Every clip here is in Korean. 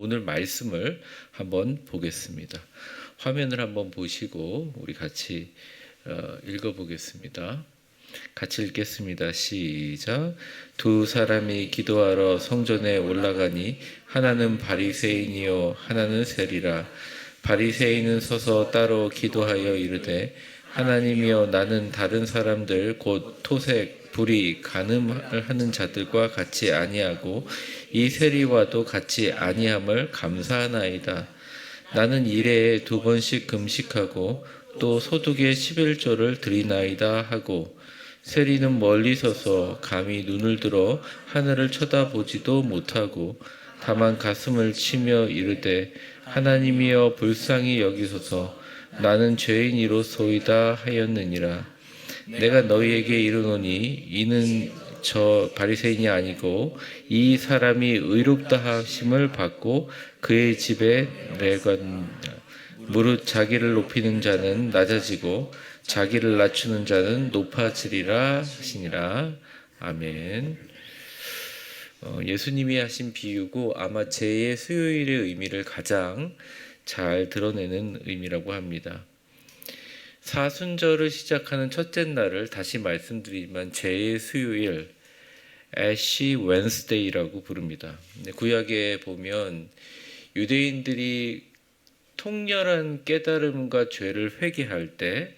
오늘 말씀을 한번 보겠습니다. 화면을 한번 보시고 우리 같이 읽어보겠습니다. 같이 읽겠습니다. 시작. 두 사람이 기도하러 성전에 올라가니 하나는 바리새인이요 하나는 세리라. 바리새인은 서서 따로 기도하여 이르되 하나님이여 나는 다른 사람들 곧 토색, 불의, 간음을 하는 자들과 같이 아니하고 이 세리와도 같이 아니함을 감사하나이다. 나는 일해에 2번씩 금식하고 또 소득의 11조를 드리나이다 하고 세리는 멀리 서서 감히 눈을 들어 하늘을 쳐다보지도 못하고 다만 가슴을 치며 이르되 하나님이여 불쌍히 여기소서 나는 죄인이로소이다 하였느니라. 내가 너희에게 이르노니 이는 저 바리새인이 아니고 이 사람이 의롭다 하심을 받고 그의 집에 내가 무릇 자기를 높이는 자는 낮아지고 자기를 낮추는 자는 높아지리라 하시니라. 아멘. 예수님이 하신 비유고 아마 제 수요일의 의미를 가장 잘 드러내는 의미라고 합니다. 사순절을 시작하는 첫째 날을 다시 말씀드리지만 제 수요일 애쉬 웬스데이라고 부릅니다. 구약에 보면 유대인들이 통렬한 깨달음과 죄를 회개할 때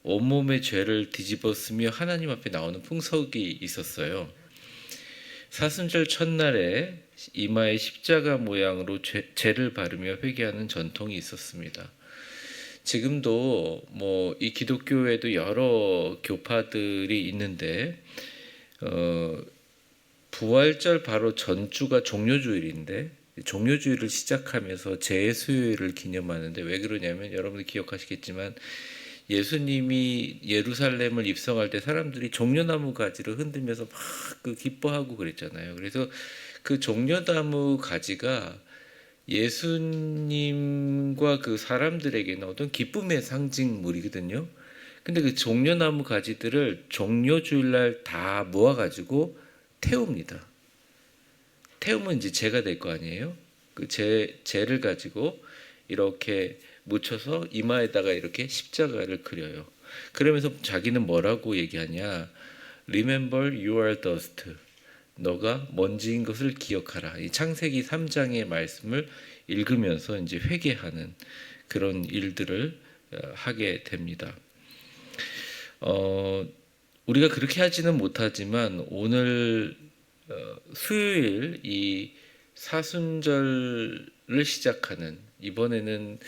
온몸의 죄를 뒤집어쓰며 하나님 앞에 나오는 풍속이 있었어요. 사순절 첫날에 이마에 십자가 모양으로 죄를 바르며 회개하는 전통이 있었습니다. 지금도 이 기독교에도 여러 교파들이 있는데 부활절 바로 전주가 종료주일인데 종료주일을 시작하면서 제수요일을 기념하는데 왜 그러냐면 여러분들 기억하시겠지만 예수님이 예루살렘을 입성할 때 사람들이 종려나무 가지를 흔들면서 막 기뻐하고 그랬잖아요. 그래서 그 종려나무 가지가 예수님과 그 사람들에게는 어떤 기쁨의 상징물이거든요. 근데 그 종려나무 가지들을 종려주일날 다 모아가지고 태웁니다. 태우면 이제 재가 될 거 아니에요? 그 재를 가지고 이렇게 묻혀서 이마에다가 이렇게 십자가를 그려요. 그러면서 자기는 뭐라고 얘기하냐? Remember you are dust. 너가 먼지인 것을 기억하라. 이 창세기 3장의 말씀을 읽으면서 이제 회개하는 그런 일들을 하게 됩니다. 우리가 그렇게 하지는 못하지만 오늘 수요일 이 사순절을 시작하는 이번에는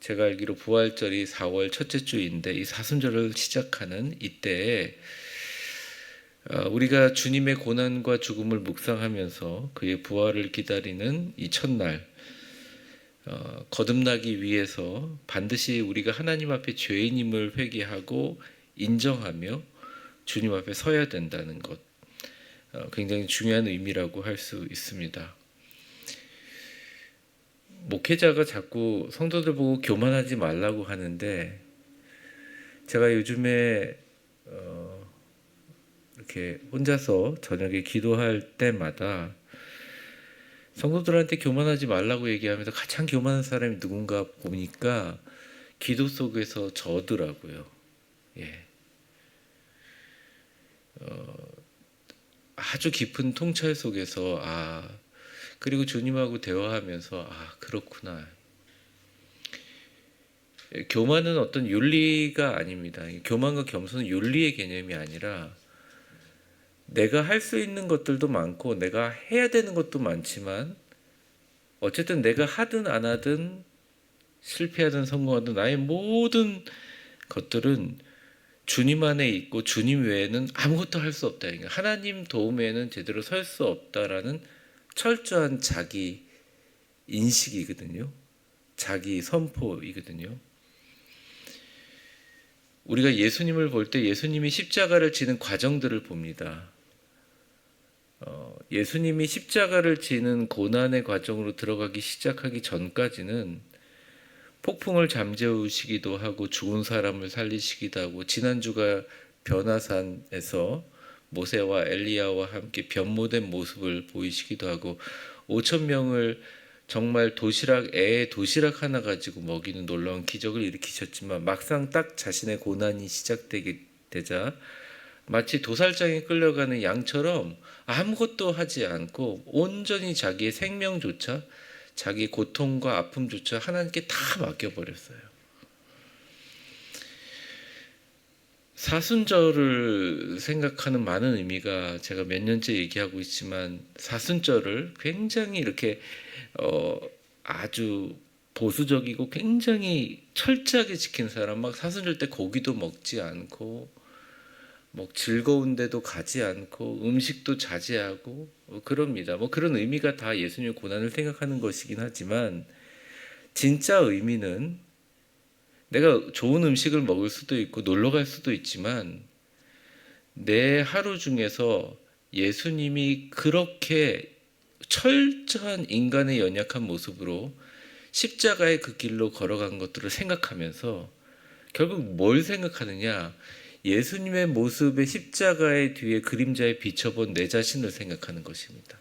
제가 알기로 부활절이 4월 첫째 주인데 이 사순절을 시작하는 이때에 우리가 주님의 고난과 죽음을 묵상하면서 그의 부활을 기다리는 이 첫날 거듭나기 위해서 반드시 우리가 하나님 앞에 죄인임을 회개하고 인정하며 주님 앞에 서야 된다는 것 굉장히 중요한 의미라고 할 수 있습니다. 목회자가 자꾸 성도들 보고 교만하지 말라고 하는데 제가 요즘에 이렇게 혼자서 저녁에 기도할 때마다 성도들한테 교만하지 말라고 얘기하면서 가장 교만한 사람이 누군가 보니까 기도 속에서 저더라고요. 예. 아주 깊은 통찰 속에서 그리고 주님하고 대화하면서 그렇구나. 교만은 어떤 윤리가 아닙니다. 교만과 겸손은 윤리의 개념이 아니라 내가 할 수 있는 것들도 많고 내가 해야 되는 것도 많지만 어쨌든 내가 하든 안 하든 실패하든 성공하든 나의 모든 것들은 주님 안에 있고 주님 외에는 아무것도 할 수 없다. 그러니까 하나님 도움에는 제대로 설 수 없다라는 철저한 자기 인식이거든요. 자기 선포이거든요. 우리가 예수님을 볼 때 예수님이 십자가를 지는 과정들을 봅니다. 예수님이 십자가를 지는 고난의 과정으로 들어가기 시작하기 전까지는 폭풍을 잠재우시기도 하고 죽은 사람을 살리시기도 하고 지난주가 변화산에서 모세와 엘리야와 함께 변모된 모습을 보이시기도 하고 5천 명을 정말 애 도시락 하나 가지고 먹이는 놀라운 기적을 일으키셨지만 막상 딱 자신의 고난이 시작되게 되자 마치 도살장에 끌려가는 양처럼 아무것도 하지 않고 온전히 자기의 생명조차 자기 고통과 아픔조차 하나님께 다 맡겨버렸어요. 사순절을 생각하는 많은 의미가 제가 몇 년째 얘기하고 있지만 사순절을 굉장히 이렇게 아주 보수적이고 굉장히 철저하게 지킨 사람, 막 사순절 때 고기도 먹지 않고 뭐 즐거운 데도 가지 않고 음식도 자제하고 그럽니다. 뭐 그런 의미가 다 예수님의 고난을 생각하는 것이긴 하지만 진짜 의미는 내가 좋은 음식을 먹을 수도 있고 놀러 갈 수도 있지만 내 하루 중에서 예수님이 그렇게 철저한 인간의 연약한 모습으로 십자가의 그 길로 걸어간 것들을 생각하면서 결국 뭘 생각하느냐? 예수님의 모습의 십자가의 뒤에 그림자에 비춰본 내 자신을 생각하는 것입니다.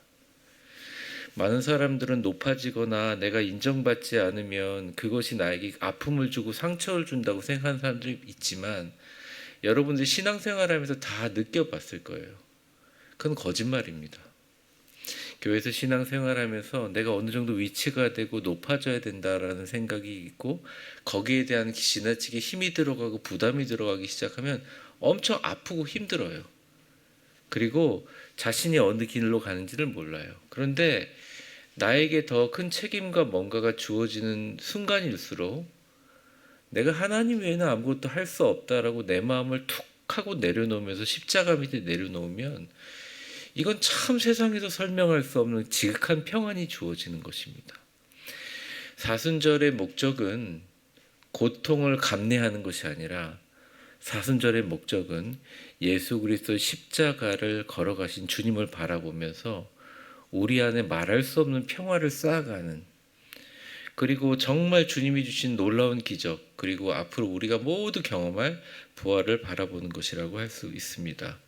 많은 사람들은 높아지거나 내가 인정받지 않으면 그것이 나에게 아픔을 주고 상처를 준다고 생각하는 사람들이 있지만 여러분들이 신앙생활하면서 다 느껴봤을 거예요. 그건 거짓말입니다. 교회에서 신앙생활하면서 내가 어느 정도 위치가 되고 높아져야 된다라는 생각이 있고 거기에 대한 지나치게 힘이 들어가고 부담이 들어가기 시작하면 엄청 아프고 힘들어요. 그리고 자신이 어느 길로 가는지를 몰라요. 그런데 나에게 더 큰 책임과 뭔가가 주어지는 순간일수록 내가 하나님 외에는 아무것도 할 수 없다라고 내 마음을 툭 하고 내려놓으면서 십자가 밑에 내려놓으면 이건 참 세상에서 설명할 수 없는 지극한 평안이 주어지는 것입니다. 사순절의 목적은 고통을 감내하는 것이 아니라 사순절의 목적은 예수 그리스도의 십자가를 걸어가신 주님을 바라보면서 우리 안에 말할 수 없는 평화를 쌓아가는, 그리고 정말 주님이 주신 놀라운 기적, 그리고 앞으로 우리가 모두 경험할 부활을 바라보는 것이라고 할 수 있습니다.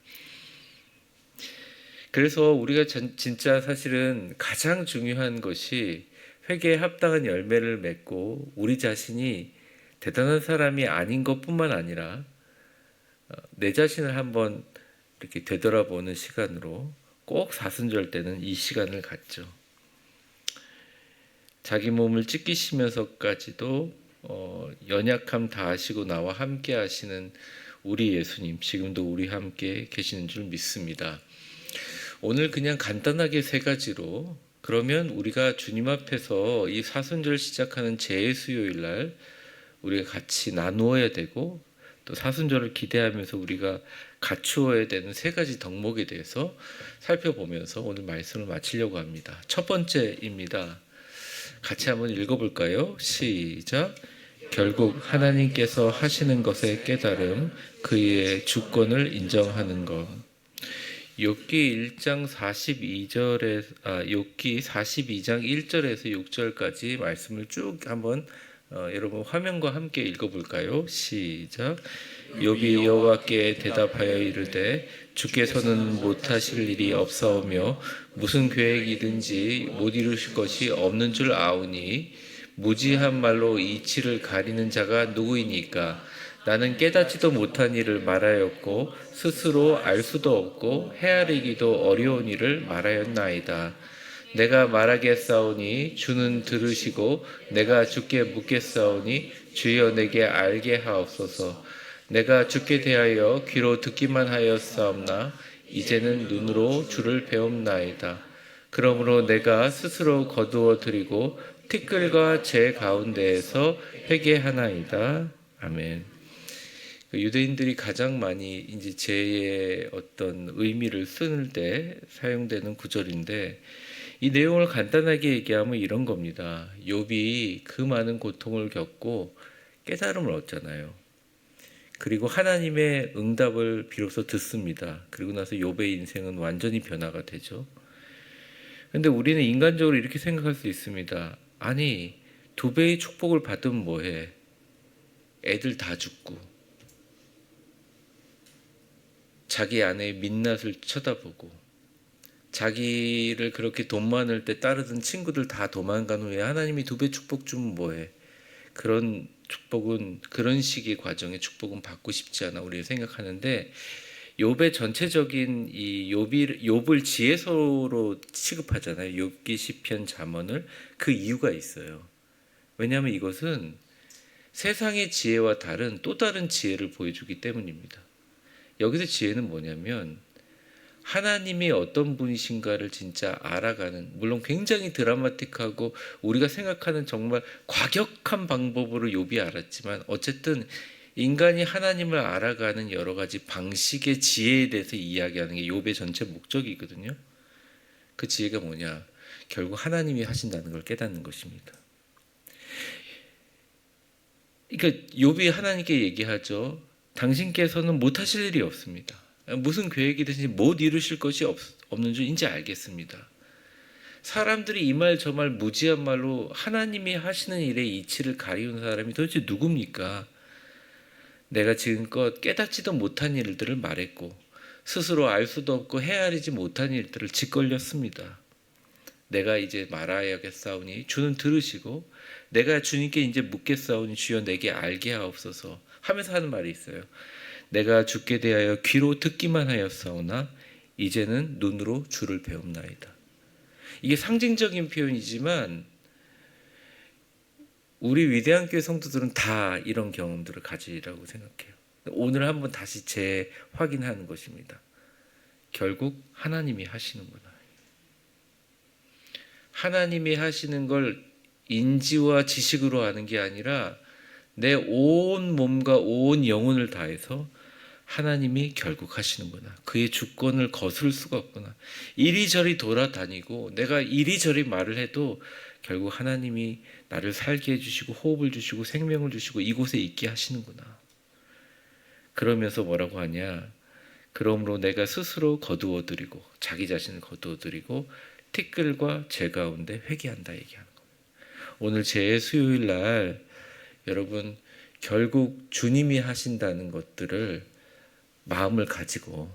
그래서 우리가 진짜 사실은 가장 중요한 것이 회개에 합당한 열매를 맺고 우리 자신이 대단한 사람이 아닌 것뿐만 아니라 내 자신을 한번 이렇게 되돌아보는 시간으로 꼭 사순절 때는 이 시간을 갖죠. 자기 몸을 찢기시면서까지도 연약함 다 아시고 나와 함께 하시는 우리 예수님, 지금도 우리 함께 계시는 줄 믿습니다. 오늘 그냥 간단하게 세 가지로, 그러면 우리가 주님 앞에서 이 사순절 시작하는 재수요일 날 우리가 같이 나누어야 되고 또 사순절을 기대하면서 우리가 갖추어야 되는 세 가지 덕목에 대해서 살펴보면서 오늘 말씀을 마치려고 합니다. 첫 번째입니다. 같이 한번 읽어볼까요? 시작. 결국 하나님께서 하시는 것의 깨달음, 그의 주권을 인정하는 것. 욥기 1장 42장 1절에서 6절까지 말씀을 쭉 한번 여러분 화면과 함께 읽어볼까요? 시작. 욥이 여호와께 대답하여 이르되 주께서는 못하실 일이 없사오며 무슨 계획이든지 못 이루실 것이 없는 줄 아오니 무지한 말로 이치를 가리는 자가 누구이니까. 나는 깨닫지도 못한 일을 말하였고 스스로 알 수도 없고 헤아리기도 어려운 일을 말하였나이다. 내가 말하겠사오니 주는 들으시고 내가 주께 묻겠사오니 주여 내게 알게 하옵소서. 내가 주께 대하여 귀로 듣기만 하였사옵나 이제는 눈으로 주를 배움나이다. 그러므로 내가 스스로 거두어 드리고 티끌과 재 가운데에서 회개하나이다. 아멘. 유대인들이 가장 많이 이제 죄의 어떤 의미를 쓰는 때 사용되는 구절인데 이 내용을 간단하게 얘기하면 이런 겁니다. 욥이 그 많은 고통을 겪고 깨달음을 얻잖아요. 그리고 하나님의 응답을 비로소 듣습니다. 그리고 나서 욥의 인생은 완전히 변화가 되죠. 그런데 우리는 인간적으로 이렇게 생각할 수 있습니다. 아니, 2배의 축복을 받으면 뭐해? 애들 다 죽고 자기 아내의 민낯을 쳐다보고 자기를 그렇게 돈 많을 때 따르던 친구들 다 도망간 후에 하나님이 2배 축복 주면 뭐해? 그런 축복은, 그런 식의 과정의 축복은 받고 싶지 않아 우리가 생각하는데, 욥의 전체적인 이 욥을 지혜서로 취급하잖아요. 욥기, 시편, 잠언을. 그 이유가 있어요. 왜냐하면 이것은 세상의 지혜와 다른 또 다른 지혜를 보여주기 때문입니다. 여기서 지혜는 뭐냐면 하나님이 어떤 분이신가를 진짜 알아가는, 물론 굉장히 드라마틱하고 우리가 생각하는 정말 과격한 방법으로 욥이 알았지만, 어쨌든 인간이 하나님을 알아가는 여러 가지 방식의 지혜에 대해서 이야기하는 게 욥의 전체 목적이거든요. 그 지혜가 뭐냐? 결국 하나님이 하신다는 걸 깨닫는 것입니다. 그러니까 욥이 하나님께 얘기하죠. 당신께서는 못하실 일이 없습니다. 무슨 계획이든지 못 이루실 것이 없는 줄 이제 알겠습니다. 사람들이 이 말 저 말 무지한 말로 하나님이 하시는 일의 이치를 가리운 사람이 도대체 누굽니까? 내가 지금껏 깨닫지도 못한 일들을 말했고 스스로 알 수도 없고 헤아리지 못한 일들을 짓걸렸습니다. 내가 이제 말하야겠사오니 주는 들으시고 내가 주님께 이제 묻겠사오니 주여 내게 알게 하옵소서 하면서 하는 말이 있어요. 내가 주께 대하여 귀로 듣기만 하였사오나 이제는 눈으로 주를 배웁나이다. 이게 상징적인 표현이지만 우리 위대한 교회 성도들은 다 이런 경험들을 가지라고 생각해요. 오늘 한번 다시 재확인하는 것입니다. 결국 하나님이 하시는구나. 하나님이 하시는 걸 인지와 지식으로 하는 게 아니라 내 온 몸과 온 영혼을 다해서 하나님이 결국 하시는구나. 그의 주권을 거스를 수가 없구나. 이리저리 돌아다니고 내가 이리저리 말을 해도 결국 하나님이 나를 살게 해주시고 호흡을 주시고 생명을 주시고 이곳에 있게 하시는구나. 그러면서 뭐라고 하냐? 그러므로 내가 스스로 거두어드리고 자기 자신을 거두어드리고 티끌과 재 가운데 회개한다 얘기하는 겁니다. 오늘 제 수요일 날 여러분 결국 주님이 하신다는 것들을 마음을 가지고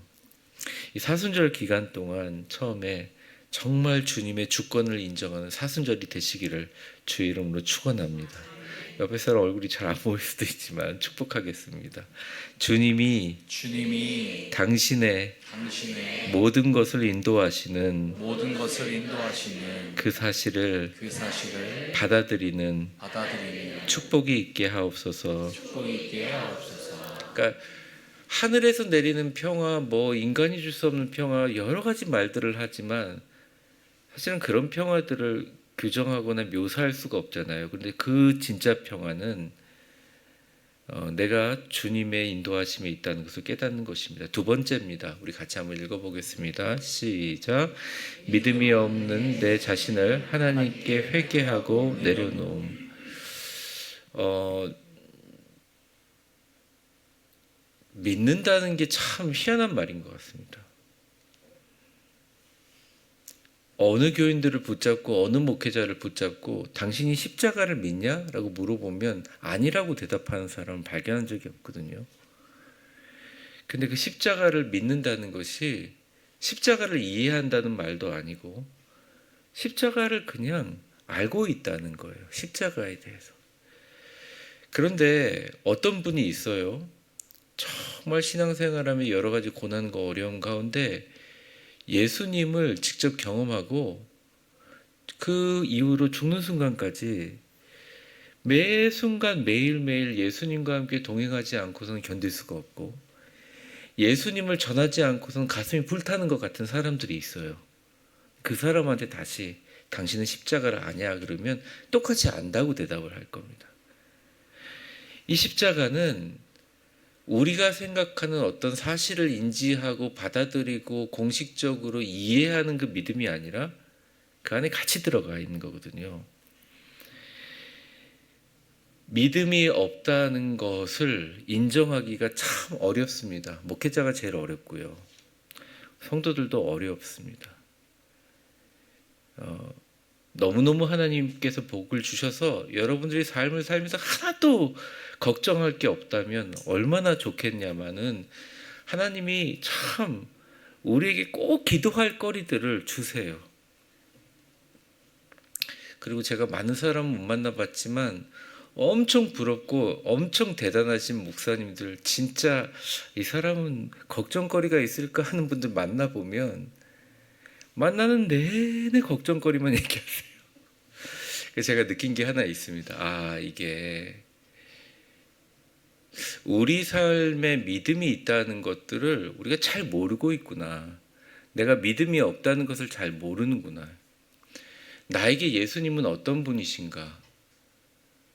이 사순절 기간 동안 처음에 정말 주님의 주권을 인정하는 사순절이 되시기를 주의 이름으로 축원합니다. 옆에 사람 얼굴이 잘 안 보일 수도 있지만 축복하겠습니다. 주님이 당신의 모든 것을 인도하시는 그 사실을 받아들이는 축복이 있게 하옵소서. 그러니까 하늘에서 내리는 평화, 뭐 인간이 줄 수 없는 평화, 여러 가지 말들을 하지만 사실은 그런 평화들을 규정하거나 묘사할 수가 없잖아요. 그런데 그 진짜 평화는 내가 주님의 인도하심에 있다는 것을 깨닫는 것입니다. 두 번째입니다. 우리 같이 한번 읽어보겠습니다. 시작. 믿음이 없는 내 자신을 하나님께 회개하고 내려놓음. 믿는다는 게 참 희한한 말인 것 같습니다. 어느 교인들을 붙잡고 어느 목회자를 붙잡고 당신이 십자가를 믿냐? 라고 물어보면 아니라고 대답하는 사람은 발견한 적이 없거든요. 근데 그 십자가를 믿는다는 것이 십자가를 이해한다는 말도 아니고 십자가를 그냥 알고 있다는 거예요. 십자가에 대해서. 그런데 어떤 분이 있어요. 정말 신앙생활하며 여러 가지 고난과 어려움 가운데 예수님을 직접 경험하고 그 이후로 죽는 순간까지 매 순간 매일매일 예수님과 함께 동행하지 않고서는 견딜 수가 없고 예수님을 전하지 않고서는 가슴이 불타는 것 같은 사람들이 있어요. 그 사람한테 다시 당신은 십자가를 아냐 그러면 똑같이 안다고 대답을 할 겁니다. 이 십자가는 우리가 생각하는 어떤 사실을 인지하고 받아들이고 공식적으로 이해하는 그 믿음이 아니라 그 안에 같이 들어가 있는 거거든요. 믿음이 없다는 것을 인정하기가 참 어렵습니다. 목회자가 제일 어렵고요. 성도들도 어렵습니다. 너무너무 하나님께서 복을 주셔서 여러분들이 삶을 살면서 하나도 걱정할 게 없다면 얼마나 좋겠냐마는 하나님이 참 우리에게 꼭 기도할 거리들을 주세요. 그리고 제가 많은 사람은 못 만나봤지만 엄청 부럽고 엄청 대단하신 목사님들, 진짜 이 사람은 걱정거리가 있을까 하는 분들 만나보면 만나는 내내 걱정거리만 얘기하세요. 그래서 제가 느낀 게 하나 있습니다. 아, 이게 우리 삶에 믿음이 있다는 것들을 우리가 잘 모르고 있구나. 내가 믿음이 없다는 것을 잘 모르는구나. 나에게 예수님은 어떤 분이신가?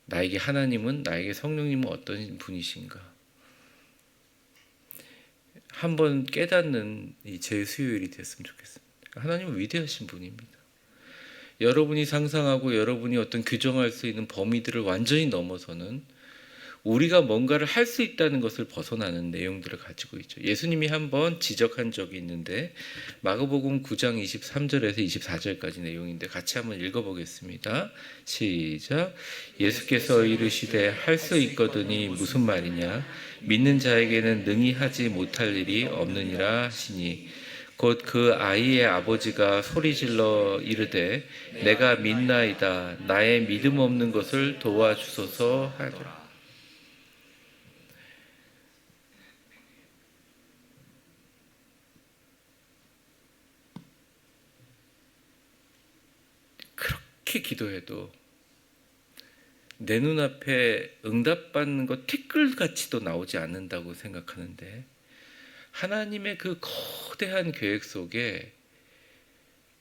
나에게 하나님은, 나에게 성령님은 어떤 분이신가? 한번 깨닫는 이 제 수요일이 됐으면 좋겠습니다. 하나님은 위대하신 분입니다. 여러분이 상상하고 여러분이 어떤 규정할 수 있는 범위들을 완전히 넘어서는 우리가 뭔가를 할 수 있다는 것을 벗어나는 내용들을 가지고 있죠. 예수님이 한번 지적한 적이 있는데 마가복음 9장 23절에서 24절까지 내용인데 같이 한번 읽어보겠습니다. 시작. 예수께서 이르시되 할 수 있거든이 무슨 말이냐? 믿는 자에게는 능히 하지 못할 일이 없느니라 하시니 곧 그 아이의 아버지가 소리질러 이르되 내가 믿나이다. 나의 믿음 없는 것을 도와주소서 하더라. 그렇게 기도해도 내 눈앞에 응답받는 것 티끌같이도 나오지 않는다고 생각하는데 하나님의 그 거대한 계획 속에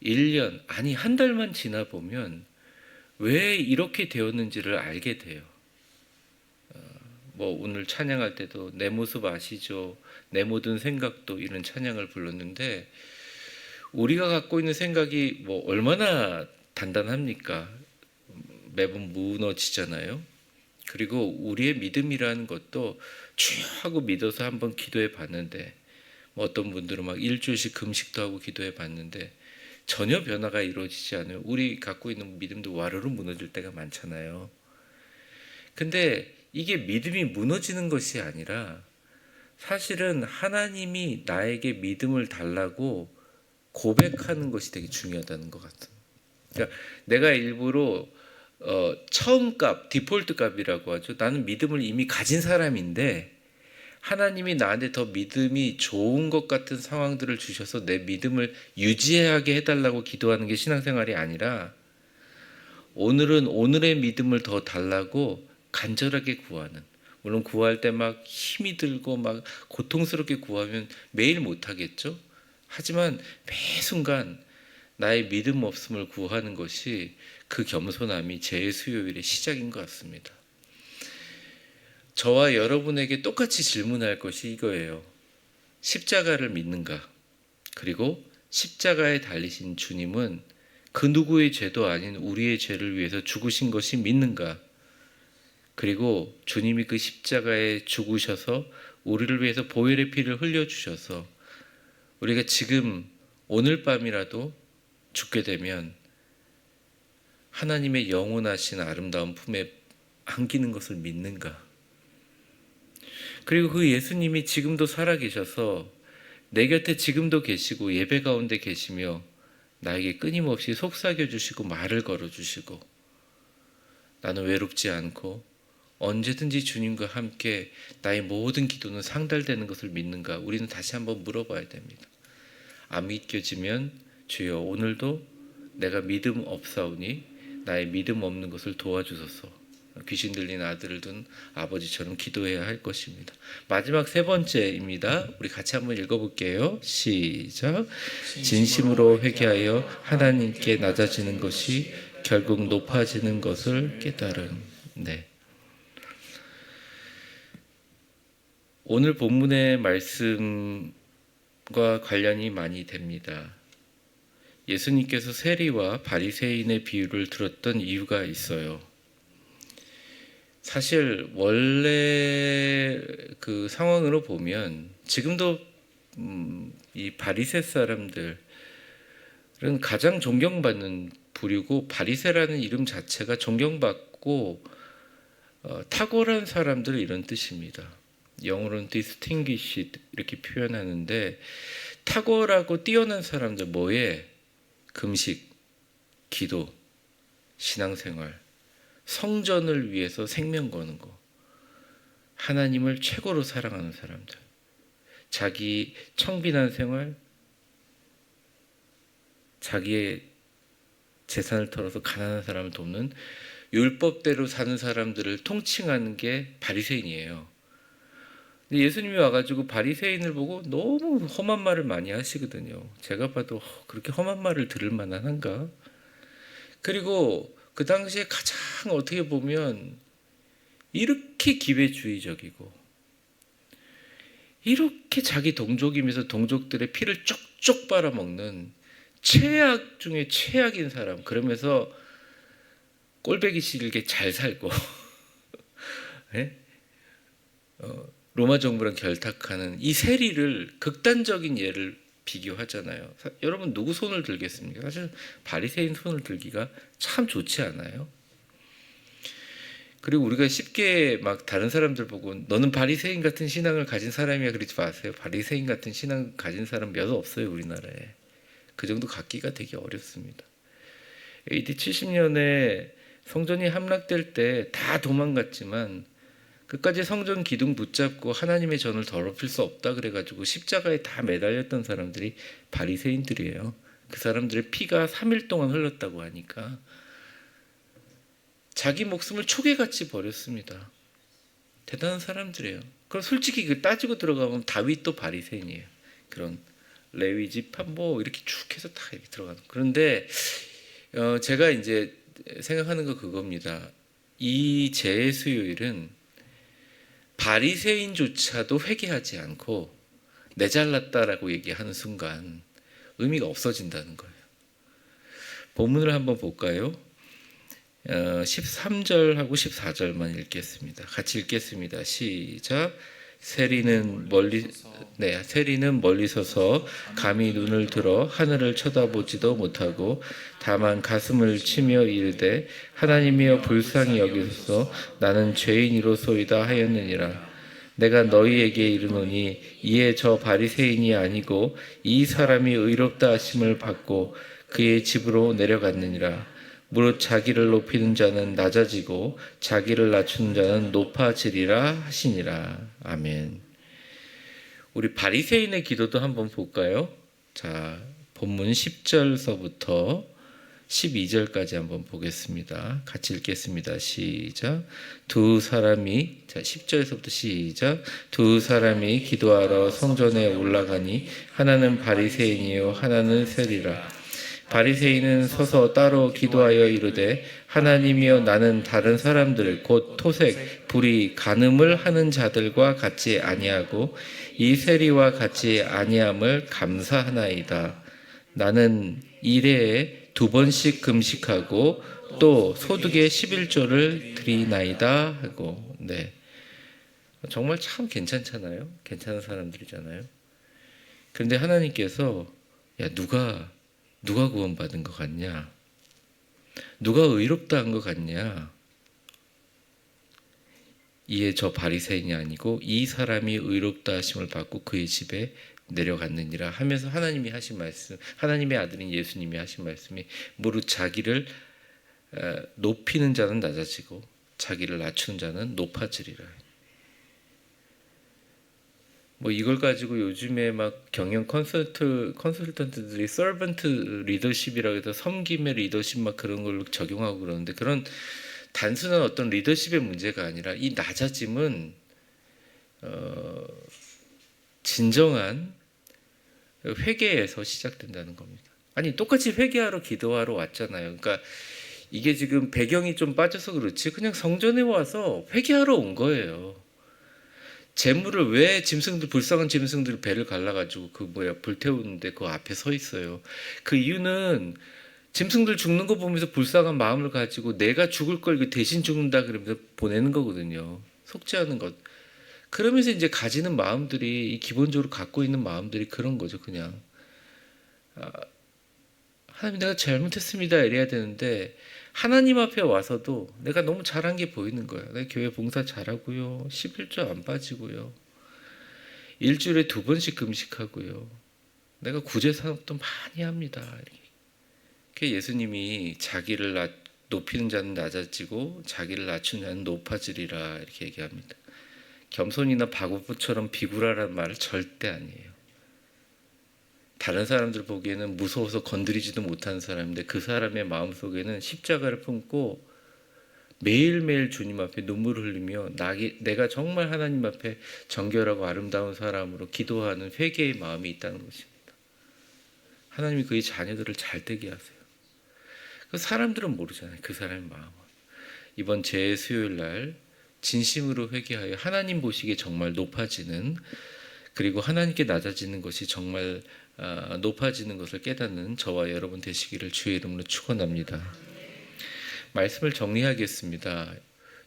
1년, 아니 한 달만 지나보면 왜 이렇게 되었는지를 알게 돼요. 뭐 오늘 찬양할 때도 내 모습 아시죠? 내 모든 생각도 이런 찬양을 불렀는데 우리가 갖고 있는 생각이 뭐 얼마나 단단합니까? 매번 무너지잖아요. 그리고 우리의 믿음이라는 것도 쭉 하고 믿어서 한번 기도해 봤는데 뭐 어떤 분들은 막 일주일씩 금식도 하고 기도해 봤는데 전혀 변화가 이루어지지 않아요. 우리 갖고 있는 믿음도 와르르 무너질 때가 많잖아요. 근데 이게 믿음이 무너지는 것이 아니라 사실은 하나님이 나에게 믿음을 달라고 고백하는 것이 되게 중요하다는 것 같아요. 그러니까 내가 일부러 처음 값, 디폴트 값이라고 하죠. 나는 믿음을 이미 가진 사람인데 하나님이 나한테 더 믿음이 좋은 것 같은 상황들을 주셔서 내 믿음을 유지하게 해달라고 기도하는 게 신앙생활이 아니라 오늘은 오늘의 믿음을 더 달라고 간절하게 구하는, 물론 구할 때 막 힘이 들고 막 고통스럽게 구하면 매일 못하겠죠. 하지만 매 순간 나의 믿음 없음을 구하는 것이 그 겸손함이 제 수요일의 시작인 것 같습니다. 저와 여러분에게 똑같이 질문할 것이 이거예요. 십자가를 믿는가? 그리고 십자가에 달리신 주님은 그 누구의 죄도 아닌 우리의 죄를 위해서 죽으신 것이 믿는가? 그리고 주님이 그 십자가에 죽으셔서 우리를 위해서 보혈의 피를 흘려주셔서 우리가 지금 오늘 밤이라도 죽게 되면 하나님의 영원하신 아름다운 품에 안기는 것을 믿는가? 그리고 그 예수님이 지금도 살아계셔서 내 곁에 지금도 계시고 예배 가운데 계시며 나에게 끊임없이 속삭여 주시고 말을 걸어 주시고 나는 외롭지 않고 언제든지 주님과 함께 나의 모든 기도는 상달되는 것을 믿는가? 우리는 다시 한번 물어봐야 됩니다. 안 믿겨지면 주여 오늘도 내가 믿음 없사오니 나의 믿음 없는 것을 도와주소서. 귀신 들린 아들을 둔 아버지처럼 기도해야 할 것입니다. 마지막 세 번째입니다. 우리 같이 한번 읽어볼게요. 시작. 진심으로 회개하여 하나님께 낮아지는 것이 결국 높아지는 것을 깨달음. 네. 오늘 본문의 말씀과 관련이 많이 됩니다. 예수님께서 세리와 바리새인의 비유를 들었던 이유가 있어요. 사실 원래 그 상황으로 보면 지금도 이 바리새 사람들은 가장 존경받는 부류고 바리새라는 이름 자체가 존경받고 탁월한 사람들 이런 뜻입니다. 영어로는 distinguished 이렇게 표현하는데 탁월하고 뛰어난 사람들 뭐에? 금식, 기도, 신앙생활, 성전을 위해서 생명 거는 거. 하나님을 최고로 사랑하는 사람들. 자기 청빈한 생활, 자기의 재산을 털어서 가난한 사람을 돕는 율법대로 사는 사람들을 통칭하는 게 바리새인이에요. 근데 예수님이 와가지고 바리새인을 보고 너무 험한 말을 많이 하시거든요. 제가 봐도 그렇게 험한 말을 들을 만한가? 그리고 그 당시에 가장 어떻게 보면 이렇게 기회주의적이고 이렇게 자기 동족이면서 동족들의 피를 쪽쪽 빨아먹는 최악 중에 최악인 사람. 그러면서 꼴배기 싫게 잘 살고 네? 로마 정부랑 결탁하는 이 세리를 극단적인 예를 비교하잖아요. 여러분 누구 손을 들겠습니까? 사실 바리새인 손을 들기가 참 좋지 않아요? 그리고 우리가 쉽게 막 다른 사람들 보고 너는 바리새인 같은 신앙을 가진 사람이야 그러지 마세요. 바리새인 같은 신앙 가진 사람 몇 없어요 우리나라에. 그 정도 갖기가 되게 어렵습니다. AD 70년에 성전이 함락될 때 다 도망갔지만 끝까지 성전 기둥 붙잡고 하나님의 전을 더럽힐 수 없다 그래가지고 십자가에 다 매달렸던 사람들이 바리새인들이에요. 그 사람들의 피가 3일 동안 흘렀다고 하니까 자기 목숨을 초계같이 버렸습니다. 대단한 사람들이에요. 그럼 솔직히 그 따지고 들어가면 다윗도 바리새인이에요. 그런 레위 지파 뭐 이렇게 쭉 해서 다 이렇게 들어가는. 그런데 제가 이제 생각하는 거 그겁니다. 이 재해 수요일은 바리새인조차도 회개하지 않고 내 잘났다라고 얘기하는 순간 의미가 없어진다는 거예요. 본문을 한번 볼까요? 13절하고 14절만 읽겠습니다. 같이 읽겠습니다. 시작. 세리는 멀리 서서 감히 눈을 들어 하늘을 쳐다보지도 못하고 다만 가슴을 치며 이르되 하나님이여 불쌍히 여기소서 나는 죄인이로소이다 하였느니라. 내가 너희에게 이르노니 이에 저 바리새인이 아니고 이 사람이 의롭다 하심을 받고 그의 집으로 내려갔느니라. 무릇 자기를 높이는 자는 낮아지고 자기를 낮추는 자는 높아지리라 하시니라. 아멘. 우리 바리새인의 기도도 한번 볼까요? 자, 본문 10절서부터 12절까지 한번 보겠습니다. 같이 읽겠습니다. 시작. 두 사람이 10절에서부터 시작. 두 사람이 기도하러 성전에 올라가니 하나는 바리새인이요 하나는 세리라. 바리새인은 서서 따로 기도하여 이르되 하나님이여 나는 다른 사람들 곧 토색, 불의, 간음을 하는 자들과 같이 아니하고 이 세리와 같이 아니함을 감사하나이다. 나는 일해에 2번씩 금식하고 또 소득의 11조를 드리나이다 하고. 네, 정말 참 괜찮잖아요. 괜찮은 사람들이잖아요. 그런데 하나님께서 야 누가 구원받은 것 같냐? 누가 의롭다 한 것 같냐? 이에 저 바리새인이 아니고 이 사람이 의롭다 하심을 받고 그의 집에 내려갔느니라 하면서 하나님이 하신 말씀, 하나님의 아들인 예수님이 하신 말씀이 무릇 자기를 높이는 자는 낮아지고 자기를 낮추는 자는 높아지리라. 뭐 이걸 가지고 요즘에 막 경영 컨설턴트들이 서번트 리더십이라고 해서 섬김의 리더십 막 그런 걸로 적용하고 그러는데 그런 단순한 어떤 리더십의 문제가 아니라 이 낮아짐은 진정한 회개에서 시작된다는 겁니다. 아니 똑같이 회개하러 기도하러 왔잖아요. 그러니까 이게 지금 배경이 좀 빠져서 그렇지 그냥 성전에 와서 회개하러 온 거예요. 재물을 왜 불쌍한 짐승들 배를 갈라가지고 불태우는데 그 앞에 서 있어요. 그 이유는 짐승들 죽는 거 보면서 불쌍한 마음을 가지고 내가 죽을 걸 대신 죽는다 그러면서 보내는 거거든요. 속죄 하는 것. 그러면서 이제 가지는 마음들이 기본적으로 갖고 있는 마음들이 그런 거죠. 그냥 하나님 내가 잘못했습니다 이래야 되는데 하나님 앞에 와서도 내가 너무 잘한 게 보이는 거예요. 내가 교회 봉사 잘하고요. 11조 안 빠지고요. 일주일에 2번씩 금식하고요. 내가 구제사업도 많이 합니다. 이렇게 예수님이 자기를 높이는 자는 낮아지고 자기를 낮추는 자는 높아지리라 이렇게 얘기합니다. 겸손이나 바구부처럼 비굴하라는 말을 절대 아니에요. 다른 사람들 보기에는 무서워서 건드리지도 못하는 사람인데 그 사람의 마음속에는 십자가를 품고 매일매일 주님 앞에 눈물을 흘리며 내가 정말 하나님 앞에 정결하고 아름다운 사람으로 기도하는 회개의 마음이 있다는 것입니다. 하나님이 그의 자녀들을 잘 되게 하세요. 그 사람들은 모르잖아요. 그 사람의 마음은. 이번 재수요일 날 진심으로 회개하여 하나님 보시기에 정말 높아지는, 그리고 하나님께 낮아지는 것이 정말 높아지는 것을 깨닫는 저와 여러분 되시기를 주의 이름으로 축원합니다. 말씀을 정리하겠습니다.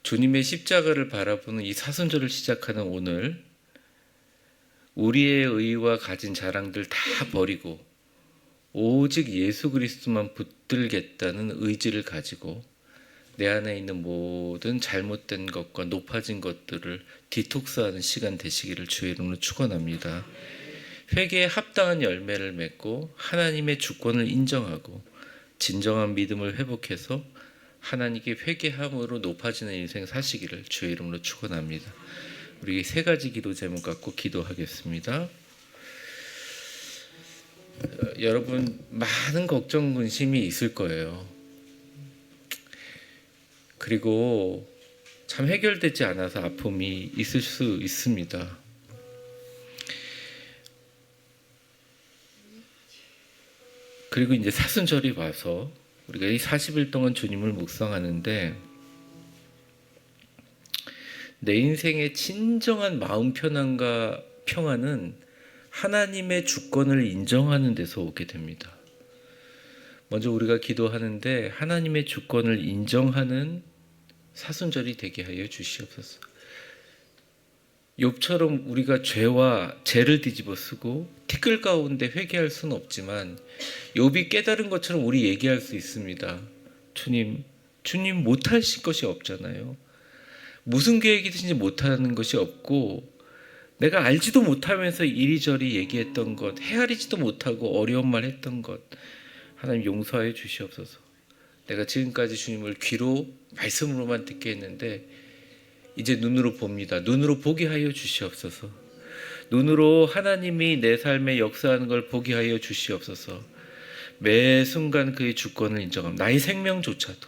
주님의 십자가를 바라보는 이 사순절을 시작하는 오늘, 우리의 의와 가진 자랑들 다 버리고 오직 예수 그리스도만 붙들겠다는 의지를 가지고 내 안에 있는 모든 잘못된 것과 높아진 것들을 디톡스하는 시간 되시기를 주의 이름으로 축원합니다. 회개에 합당한 열매를 맺고 하나님의 주권을 인정하고 진정한 믿음을 회복해서 하나님께 회개함으로 높아지는 인생 사시기를 주의 이름으로 축원합니다. 우리 세 가지 기도 제목 갖고 기도하겠습니다. 여러분 많은 걱정 근심이 있을 거예요. 그리고 참 해결되지 않아서 아픔이 있을 수 있습니다. 그리고 이제 사순절이 와서 우리가 이 40일 동안 주님을 묵상하는데 내 인생의 진정한 마음 편안과 평안은 하나님의 주권을 인정하는 데서 오게 됩니다. 먼저 우리가 기도하는데 하나님의 주권을 인정하는 사순절이 되게 하여 주시옵소서. 욥처럼 우리가 죄를 뒤집어 쓰고 티끌 가운데 회개할 수는 없지만 욥이 깨달은 것처럼 우리 얘기할 수 있습니다. 주님 못하실 것이 없잖아요. 무슨 계획이든지 못하는 것이 없고 내가 알지도 못하면서 이리저리 얘기했던 것, 헤아리지도 못하고 어려운 말 했던 것 하나님 용서해 주시옵소서. 내가 지금까지 주님을 귀로 말씀으로만 듣게 했는데 이제 눈으로 봅니다. 눈으로 보게 하여 주시옵소서. 눈으로 하나님이 내 삶에 역사하는 걸 보게 하여 주시옵소서. 매 순간 그의 주권을 인정합니다. 나의 생명조차도,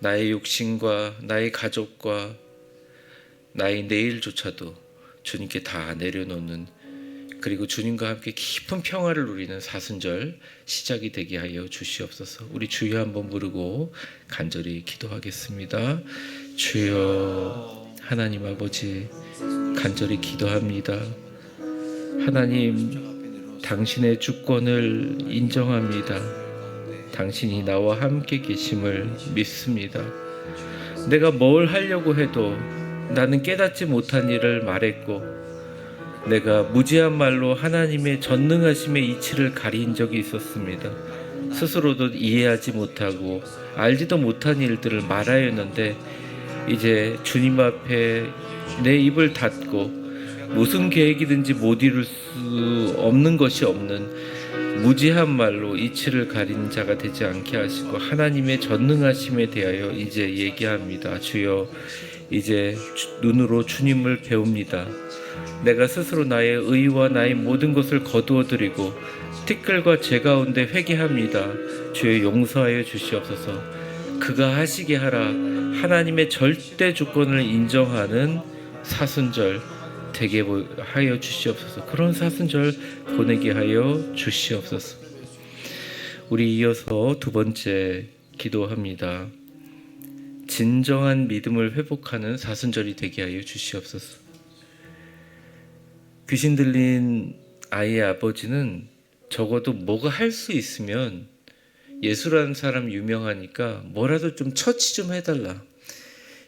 나의 육신과 나의 가족과 나의 내일조차도 주님께 다 내려놓는, 그리고 주님과 함께 깊은 평화를 누리는 사순절 시작이 되게 하여 주시옵소서. 우리 주여 한번 부르고 간절히 기도하겠습니다. 주여, 하나님 아버지 간절히 기도합니다. 하나님, 당신의 주권을 인정합니다. 당신이 나와 함께 계심을 믿습니다. 내가 뭘 하려고 해도 나는 깨닫지 못한 일을 말했고 내가 무지한 말로 하나님의 전능하심의 이치를 가린 적이 있었습니다. 스스로도 이해하지 못하고 알지도 못한 일들을 말하였는데 이제 주님 앞에 내 입을 닫고 무슨 계획이든지 못 이룰 수 없는 것이 없는 무지한 말로 이치를 가린 자가 되지 않게 하시고 하나님의 전능하심에 대하여 이제 얘기합니다. 주여, 이제 눈으로 주님을 배웁니다. 내가 스스로 나의 의와 나의 모든 것을 거두어드리고 티끌과 죄 가운데 회개합니다. 주여, 용서하여 주시옵소서. 그가 하시게 하라. 하나님의 절대 주권을 인정하는 사순절 되게 하여 주시옵소서. 그런 사순절 보내게 하여 주시옵소서. 우리 이어서 두 번째 기도합니다. 진정한 믿음을 회복하는 사순절이 되게 하여 주시옵소서. 귀신 들린 아이의 아버지는 적어도 뭐가 할 수 있으면, 예수라는 사람 유명하니까 뭐라도 좀 처치 좀 해달라.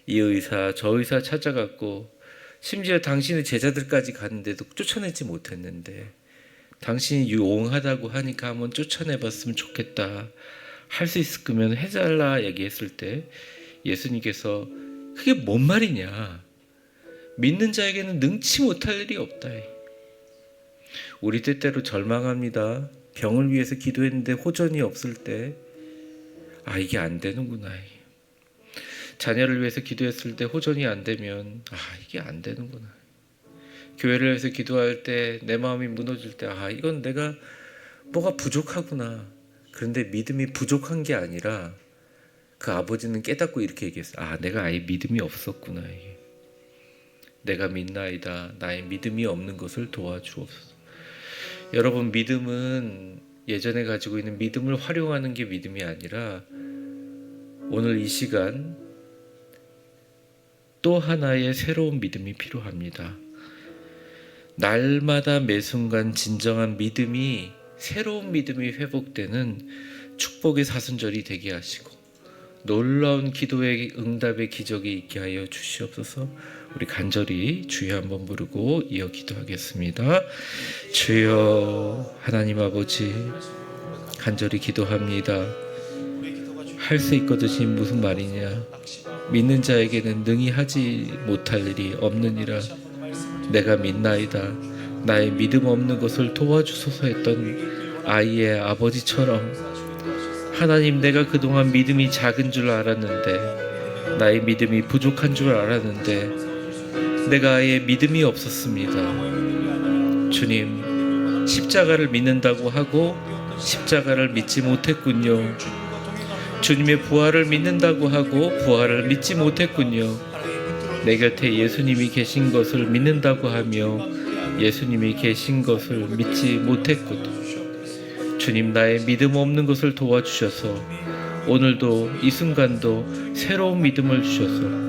이 의사 저 의사 찾아갔고 심지어 당신의 제자들까지 갔는데도 쫓아내지 못했는데 당신이 용하다고 하니까 한번 쫓아내봤으면 좋겠다. 할 수 있을 거면 해달라 얘기했을 때 예수님께서 그게 뭔 말이냐, 믿는 자에게는 능치 못할 일이 없다. 우리 때때로 절망합니다. 병을 위해서 기도했는데 호전이 없을 때 이게 안 되는구나. 자녀를 위해서 기도했을 때 호전이 안 되면 이게 안 되는구나. 교회를 위해서 기도할 때 내 마음이 무너질 때 이건 내가 뭐가 부족하구나. 그런데 믿음이 부족한 게 아니라 그 아버지는 깨닫고 이렇게 얘기했어요. 내가 아예 믿음이 없었구나. 이게. 내가 믿나이다. 나의 믿음이 없는 것을 도와주옵소서. 여러분, 믿음은 예전에 가지고 있는 믿음을 활용하는 게 믿음이 아니라 오늘 이 시간 또 하나의 새로운 믿음이 필요합니다. 날마다 매 순간 진정한 믿음이, 새로운 믿음이 회복되는 축복의 사순절이 되게 하시고 놀라운 기도의 응답의 기적이 있게 하여 주시옵소서. 우리 간절히 주여 한번 부르고 이어 기도하겠습니다. 주여 하나님 아버지, 간절히 기도합니다. 할 수 있거든이 무슨 말이냐. 믿는 자에게는 능히 하지 못할 일이 없느니라. 내가 믿나이다. 나의 믿음 없는 것을 도와주소서 했던 아이의 아버지처럼 하나님, 내가 그동안 믿음이 작은 줄 알았는데, 나의 믿음이 부족한 줄 알았는데 내가 아예 믿음이 없었습니다. 주님, 십자가를 믿는다고 하고 십자가를 믿지 못했군요. 주님의 부활을 믿는다고 하고 부활을 믿지 못했군요. 내 곁에 예수님이 계신 것을 믿는다고 하며 예수님이 계신 것을 믿지 못했거든. 주님, 나의 믿음 없는 것을 도와주셔서 오늘도 이 순간도 새로운 믿음을 주셔서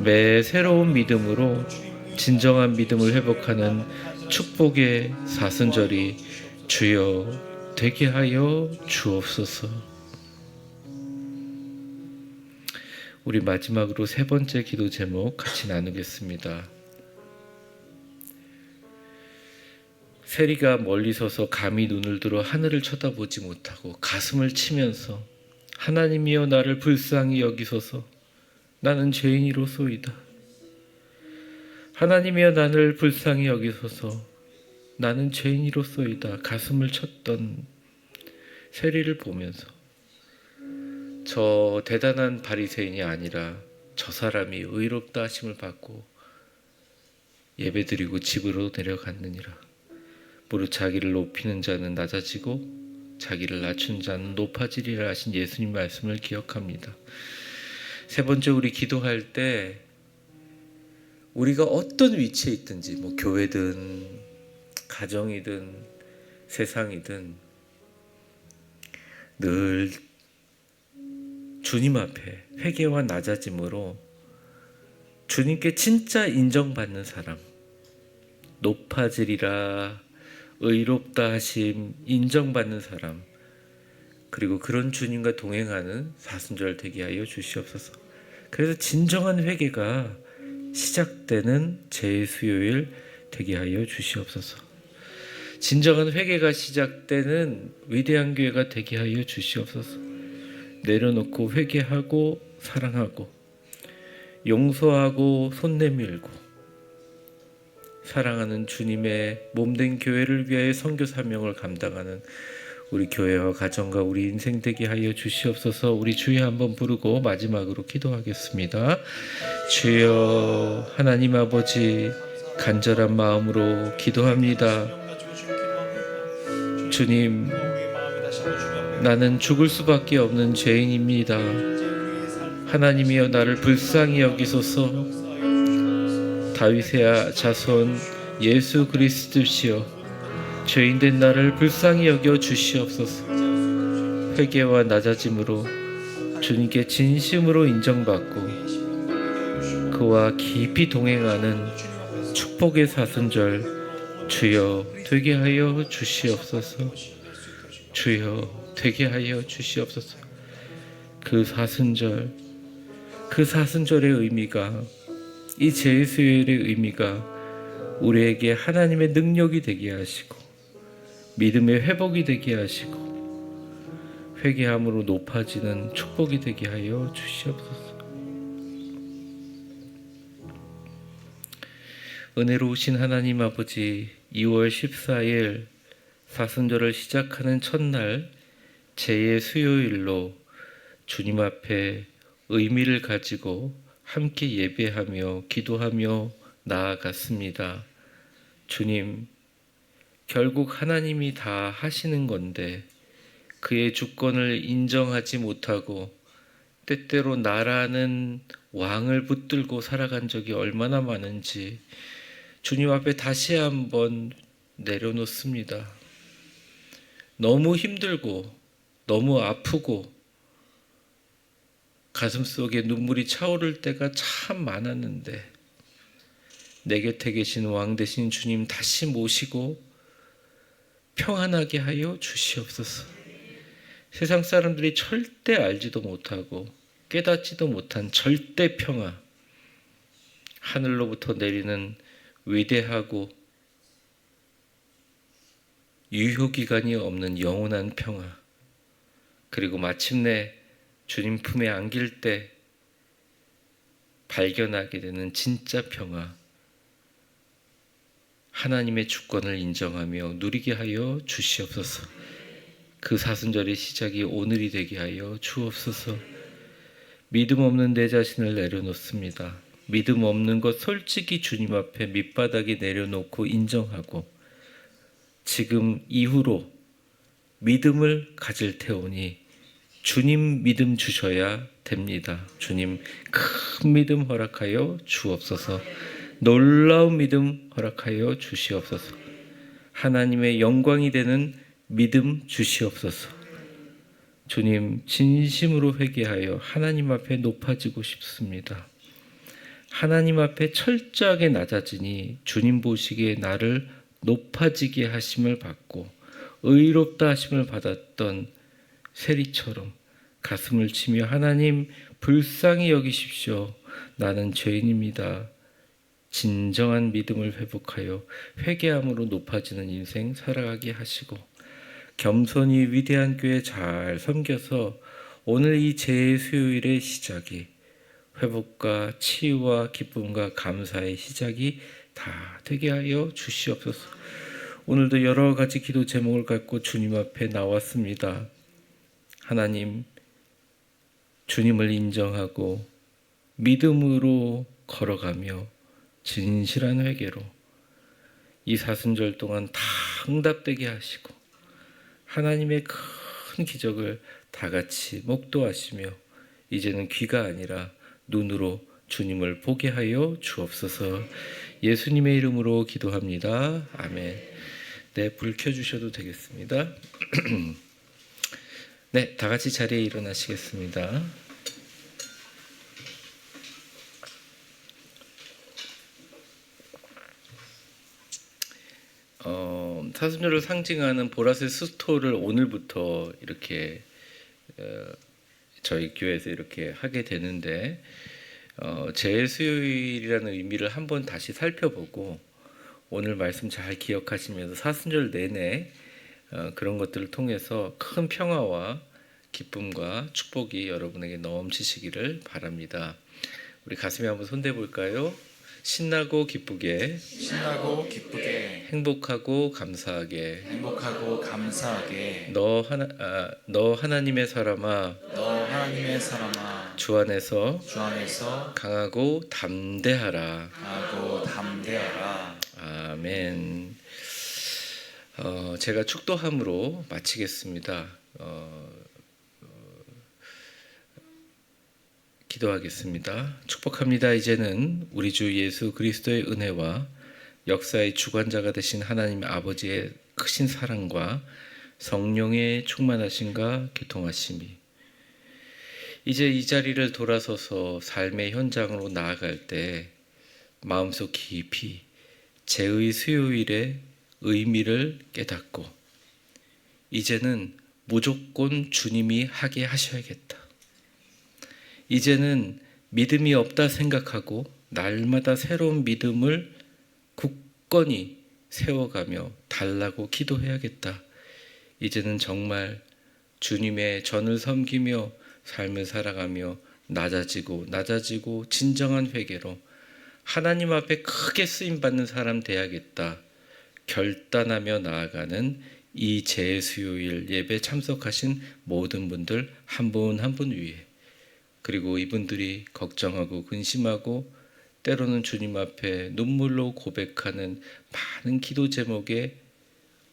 매 새로운 믿음으로 진정한 믿음을 회복하는 축복의 사순절이 주여 되게 하여 주옵소서. 우리 마지막으로 세 번째 기도 제목 같이 나누겠습니다. 세리가 멀리 서서 감히 눈을 들어 하늘을 쳐다보지 못하고 가슴을 치면서 하나님이여 나를 불쌍히 여기소서. 나는 죄인이로소이다. 하나님이여 나를 불쌍히 여기소서. 나는 죄인이로소이다. 가슴을 쳤던 세리를 보면서 저 대단한 바리새인이 아니라 저 사람이 의롭다 하심을 받고 예배드리고 집으로 내려갔느니라. 무릇 자기를 높이는 자는 낮아지고 자기를 낮춘 자는 높아지리라 하신 예수님 말씀을 기억합니다. 세 번째, 우리 기도할 때 우리가 어떤 위치에 있든지, 교회든 가정이든 세상이든 늘 주님 앞에 회개와 낮아짐으로 주님께 진짜 인정받는 사람, 높아지리라, 의롭다 하심, 인정받는 사람, 그리고 그런 주님과 동행하는 사순절 되게 하여 주시옵소서. 그래서 진정한 회개가 시작되는 제수요일 되게 하여 주시옵소서. 진정한 회개가 시작되는 위대한 교회가 되게 하여 주시옵소서. 내려놓고 회개하고 사랑하고 용서하고 손 내밀고 사랑하는 주님의 몸된 교회를 위하여 선교 사명을 감당하는 우리 교회와 가정과 우리 인생 되게 하여 주시옵소서. 우리 주여 한번 부르고 마지막으로 기도하겠습니다. 주여 하나님 아버지, 간절한 마음으로 기도합니다. 주님, 나는 죽을 수밖에 없는 죄인입니다. 하나님이여 나를 불쌍히 여기소서. 다윗의 자손 예수 그리스도시여, 죄인된 나를 불쌍히 여겨 주시옵소서. 회개와 낮아짐으로 주님께 진심으로 인정받고 그와 깊이 동행하는 축복의 사순절 주여 되게 하여 주시옵소서. 주여 되게 하여 주시옵소서. 그 사순절의 의미가, 이 제수요일의 의미가 우리에게 하나님의 능력이 되게 하시고 믿음의 회복이 되게 하시고 회개함으로 높아지는 축복이 되게 하여 주시옵소서. 은혜로우신 하나님 아버지, 2월 14일 사순절을 시작하는 첫날 제의 수요일로 주님 앞에 의미를 가지고 함께 예배하며 기도하며 나아갔습니다. 주님, 결국 하나님이 다 하시는 건데 그의 주권을 인정하지 못하고 때때로 나라는 왕을 붙들고 살아간 적이 얼마나 많은지 주님 앞에 다시 한번 내려놓습니다. 너무 힘들고 너무 아프고 가슴속에 눈물이 차오를 때가 참 많았는데 내 곁에 계신 왕 되신 주님 다시 모시고 평안하게 하여 주시옵소서. 세상 사람들이 절대 알지도 못하고 깨닫지도 못한 절대 평화, 하늘로부터 내리는 위대하고 유효기간이 없는 영원한 평화, 그리고 마침내 주님 품에 안길 때 발견하게 되는 진짜 평화, 하나님의 주권을 인정하며 누리게 하여 주시옵소서. 그 사순절의 시작이 오늘이 되게 하여 주옵소서. 믿음 없는 내 자신을 내려놓습니다. 믿음 없는 것 솔직히 주님 앞에 밑바닥에 내려놓고 인정하고 지금 이후로 믿음을 가질 테오니 주님 믿음 주셔야 됩니다. 주님 큰 믿음 허락하여 주옵소서. 놀라운 믿음 허락하여 주시옵소서. 하나님의 영광이 되는 믿음 주시옵소서. 주님 진심으로 회개하여 하나님 앞에 높아지고 싶습니다. 하나님 앞에 철저하게 낮아지니 주님 보시기에 나를 높아지게 하심을 받고 의롭다 하심을 받았던 세리처럼 가슴을 치며 하나님 불쌍히 여기십시오. 나는 죄인입니다. 진정한 믿음을 회복하여 회개함으로 높아지는 인생 살아가게 하시고 겸손히 위대한 교회 잘 섬겨서 오늘 이 제의 수요일의 시작이 회복과 치유와 기쁨과 감사의 시작이 다 되게 하여 주시옵소서. 오늘도 여러 가지 기도 제목을 갖고 주님 앞에 나왔습니다. 하나님, 주님을 인정하고 믿음으로 걸어가며 진실한 회개로 이 사순절 동안 다 응답되게 하시고 하나님의 큰 기적을 다 같이 목도하시며 이제는 귀가 아니라 눈으로 주님을 보게 하여 주옵소서. 예수님의 이름으로 기도합니다. 아멘. 네, 불 켜주셔도 되겠습니다. 네, 다 같이 자리에 일어나시겠습니다. 사순절을 상징하는 보라색 수토를 오늘부터 이렇게 저희 교회에서 이렇게 하게 되는데 제수요일이라는 의미를 한번 다시 살펴보고 오늘 말씀 잘 기억하시면서 사순절 내내 그런 것들을 통해서 큰 평화와 기쁨과 축복이 여러분에게 넘치시기를 바랍니다. 우리 가슴에 한번 손대 볼까요? 신나고 기쁘게 행복하고 감사하게 너 하나님의 사람아 주 안에서 강하고 담대하라. 아멘. 제가 축도함으로 마치겠습니다. 기도하겠습니다. 축복합니다. 이제는 우리 주 예수 그리스도의 은혜와 역사의 주관자가 되신 하나님 아버지의 크신 사랑과 성령의 충만하심과 교통하심이 이제 이 자리를 돌아서서 삶의 현장으로 나아갈 때 마음속 깊이 제의 수요일의 의미를 깨닫고 이제는 무조건 주님이 하게 하셔야겠다. 이제는 믿음이 없다 생각하고 날마다 새로운 믿음을 굳건히 세워가며 달라고 기도해야겠다. 이제는 정말 주님의 전을 섬기며 삶을 살아가며 낮아지고 진정한 회개로 하나님 앞에 크게 쓰임받는 사람 돼야겠다. 결단하며 나아가는 이 재수요일 예배 참석하신 모든 분들 한 분 한 분 위해, 그리고 이분들이 걱정하고 근심하고 때로는 주님 앞에 눈물로 고백하는 많은 기도 제목의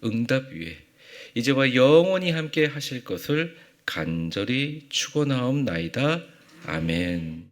응답 위에 이제와 영원히 함께 하실 것을 간절히 축원하옵나이다. 아멘.